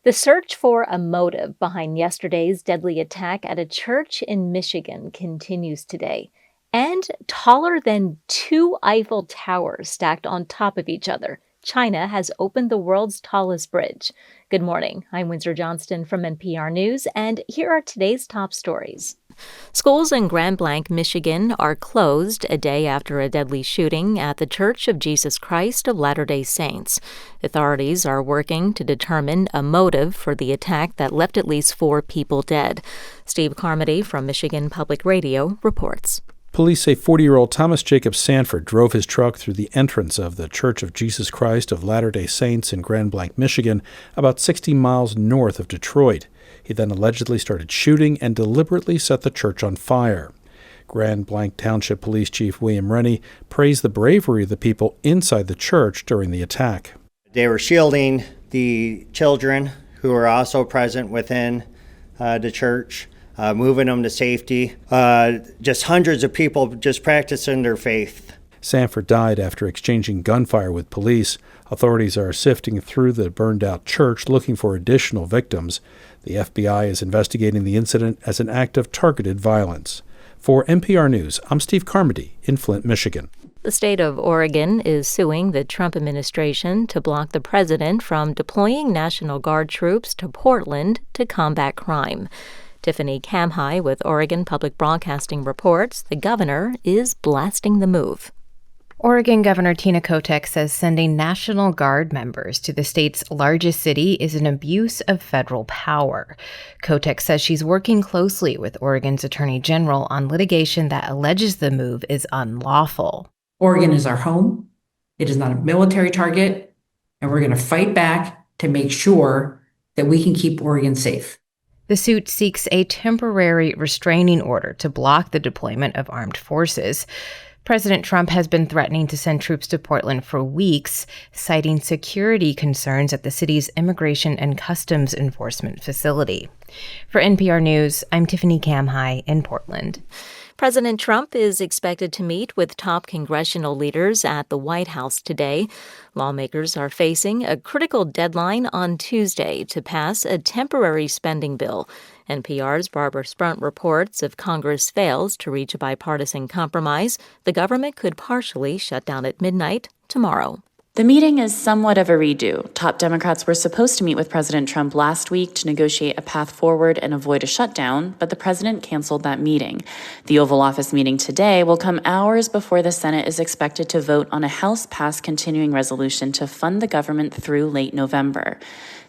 The search for a motive behind yesterday's deadly attack at a church in Michigan continues today. And taller than 2 Eiffel Towers stacked on top of each other, China has opened the world's tallest bridge. Good morning. I'm Windsor Johnston from NPR News, and here are today's top stories. Schools in Grand Blanc, Michigan are closed a day after a deadly shooting at the Church of Jesus Christ of Latter-day Saints. Authorities are working to determine a motive for the attack that left at least 4 people dead. Steve Carmody from Michigan Public Radio reports. Police say 40-year-old Thomas Jacob Sanford drove his truck through the entrance of the Church of Jesus Christ of Latter-day Saints in Grand Blanc, Michigan, about 60 miles north of Detroit. He then allegedly started shooting and deliberately set the church on fire. Grand Blanc Township Police Chief William Rennie praised the bravery of the people inside the church during the attack. They were shielding the children who were also present within the church, moving them to safety. Just hundreds of people just practicing their faith. Sanford died after exchanging gunfire with police. Authorities are sifting through the burned-out church looking for additional victims. The FBI is investigating the incident as an act of targeted violence. For NPR News, I'm Steve Carmody in Flint, Michigan. The state of Oregon is suing the Trump administration to block the president from deploying National Guard troops to Portland to combat crime. Tiffany Kamhai with Oregon Public Broadcasting reports the governor is blasting the move. Oregon Governor Tina Kotek says sending National Guard members to the state's largest city is an abuse of federal power. Kotek says she's working closely with Oregon's Attorney General on litigation that alleges the move is unlawful. Oregon is our home. It is not a military target, and we're going to fight back to make sure that we can keep Oregon safe. The suit seeks a temporary restraining order to block the deployment of armed forces. President Trump has been threatening to send troops to Portland for weeks, citing security concerns at the city's Immigration and Customs Enforcement facility. For NPR News, I'm Tiffany Kamhai in Portland. President Trump is expected to meet with top congressional leaders at the White House today. Lawmakers are facing a critical deadline on Tuesday to pass a temporary spending bill. NPR's Barbara Sprunt reports if Congress fails to reach a bipartisan compromise, the government could partially shut down at midnight tomorrow. The meeting is somewhat of a redo. Top Democrats were supposed to meet with President Trump last week to negotiate a path forward and avoid a shutdown, but the president canceled that meeting. The Oval Office meeting today will come hours before the Senate is expected to vote on a House-passed continuing resolution to fund the government through late November.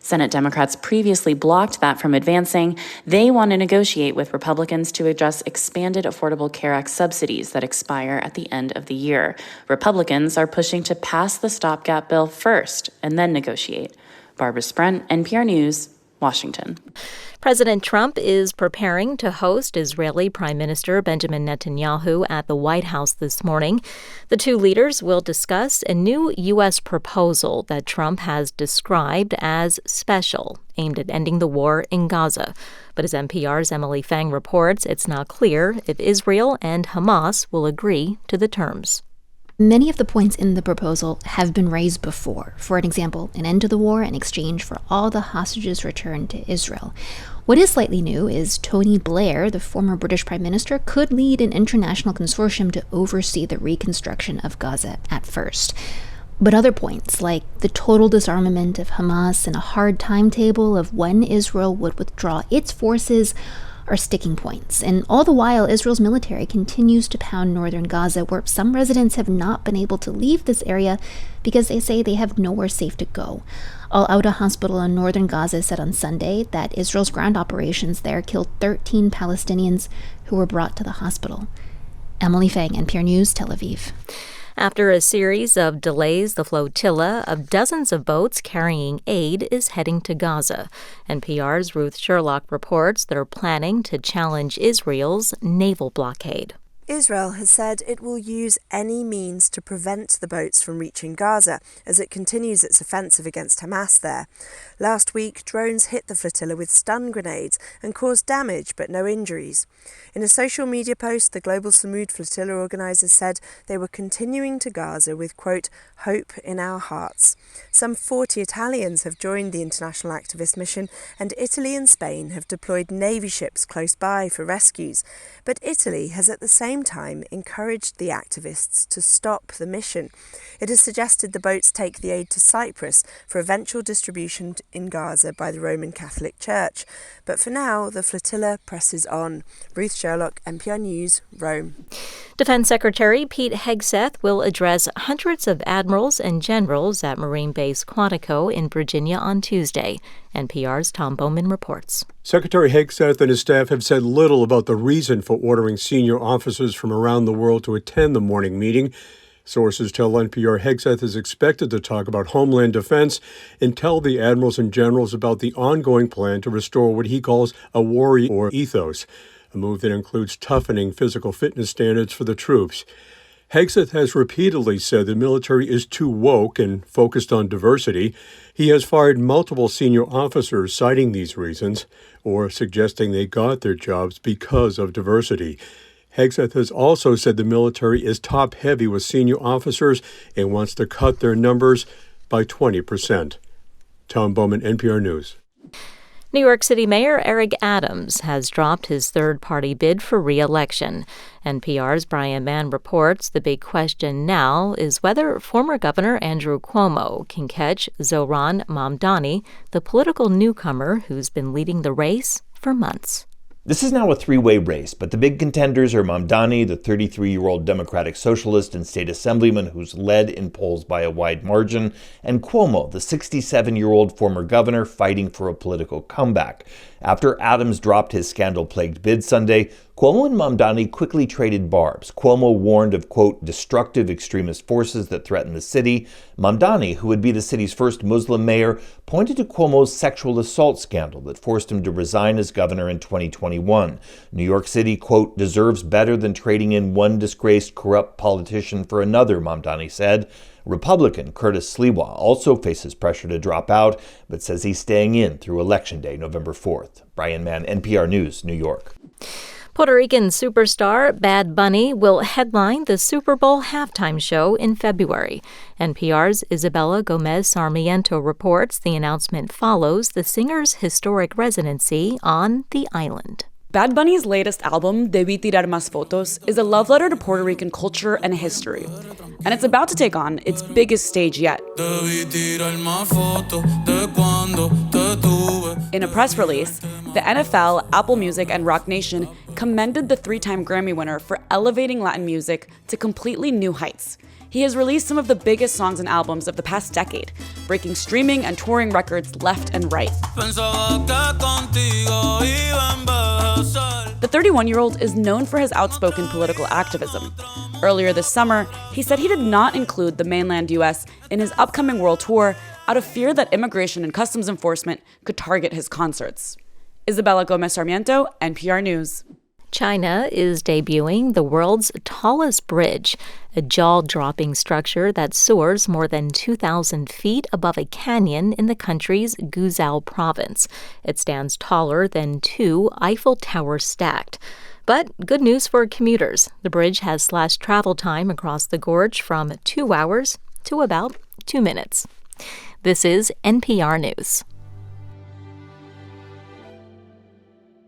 Senate Democrats previously blocked that from advancing. They want to negotiate with Republicans to address expanded Affordable Care Act subsidies that expire at the end of the year. Republicans are pushing to pass the stopgap bill first and then negotiate. Barbara Sprunt, NPR News, Washington. President Trump is preparing to host Israeli Prime Minister Benjamin Netanyahu at the White House this morning. The two leaders will discuss a new U.S. proposal that Trump has described as special, aimed at ending the war in Gaza. But as NPR's Emily Fang reports, it's not clear if Israel and Hamas will agree to the terms. Many of the points in the proposal have been raised before. For an example, an end to the war in exchange for all the hostages returned to Israel. What is slightly new is Tony Blair, the former British Prime Minister, could lead an international consortium to oversee the reconstruction of Gaza at first. But other points, like the total disarmament of Hamas and a hard timetable of when Israel would withdraw its forces, are sticking points. And all the while, Israel's military continues to pound northern Gaza, where some residents have not been able to leave this area because they say they have nowhere safe to go. Al-Auda Hospital in northern Gaza said on Sunday that Israel's ground operations there killed 13 Palestinians who were brought to the hospital. Emily Fang, NPR News, Tel Aviv. After a series of delays, the flotilla of dozens of boats carrying aid is heading to Gaza. NPR's Ruth Sherlock reports they're planning to challenge Israel's naval blockade. Israel has said it will use any means to prevent the boats from reaching Gaza as it continues its offensive against Hamas there. Last week, drones hit the flotilla with stun grenades and caused damage but no injuries. In a social media post, the Global Samud Flotilla organisers said they were continuing to Gaza with, quote, hope in our hearts. Some 40 Italians have joined the international activist mission, and Italy and Spain have deployed Navy ships close by for rescues. But Italy has at the same time encouraged the activists to stop the mission. It has suggested the boats take the aid to Cyprus for eventual distribution in Gaza by the Roman Catholic Church. But for now, the flotilla presses on. Ruth Sherlock, NPR News, Rome. Defense Secretary Pete Hegseth will address hundreds of admirals and generals at Marine Base Quantico in Virginia on Tuesday. NPR's Tom Bowman reports. Secretary Hegseth and his staff have said little about the reason for ordering senior officers from around the world to attend the morning meeting. Sources tell NPR Hegseth is expected to talk about homeland defense and tell the admirals and generals about the ongoing plan to restore what he calls a warrior ethos, a move that includes toughening physical fitness standards for the troops. Hegseth has repeatedly said the military is too woke and focused on diversity. He has fired multiple senior officers citing these reasons or suggesting they got their jobs because of diversity. Hegseth has also said the military is top-heavy with senior officers and wants to cut their numbers by 20%. Tom Bowman, NPR News. New York City Mayor Eric Adams has dropped his third-party bid for re-election. NPR's Brian Mann reports the big question now is whether former Governor Andrew Cuomo can catch Zohran Mamdani, the political newcomer who's been leading the race for months. This is now a three-way race, but the big contenders are Mamdani, the 33-year-old Democratic Socialist and state assemblyman who's led in polls by a wide margin, and Cuomo, the 67-year-old former governor fighting for a political comeback. After Adams dropped his scandal-plagued bid Sunday, Cuomo and Mamdani quickly traded barbs. Cuomo warned of, quote, destructive extremist forces that threaten the city. Mamdani, who would be the city's first Muslim mayor, pointed to Cuomo's sexual assault scandal that forced him to resign as governor in 2021. New York City, quote, deserves better than trading in one disgraced, corrupt politician for another, Mamdani said. Republican Curtis Sliwa also faces pressure to drop out, but says he's staying in through Election Day, November 4th. Brian Mann, NPR News, New York. Puerto Rican superstar Bad Bunny will headline the Super Bowl halftime show in February. NPR's Isabella Gomez Sarmiento reports the announcement follows the singer's historic residency on the island. Bad Bunny's latest album, Debí Tirar Más Fotos, is a love letter to Puerto Rican culture and history. And it's about to take on its biggest stage yet. In a press release, the NFL, Apple Music, and Rock Nation commended the three-time Grammy winner for elevating Latin music to completely new heights. He has released some of the biggest songs and albums of the past decade, breaking streaming and touring records left and right. The 31-year-old is known for his outspoken political activism. Earlier this summer, he said he did not include the mainland U.S. in his upcoming world tour out of fear that immigration and customs enforcement could target his concerts. Isabella Gomez Sarmiento, NPR News. China is debuting the world's tallest bridge, a jaw-dropping structure that soars more than 2,000 feet above a canyon in the country's Guizhou province. It stands taller than 2 Eiffel Towers stacked. But good news for commuters. The bridge has slashed travel time across the gorge from 2 hours to about 2 minutes. This is NPR News.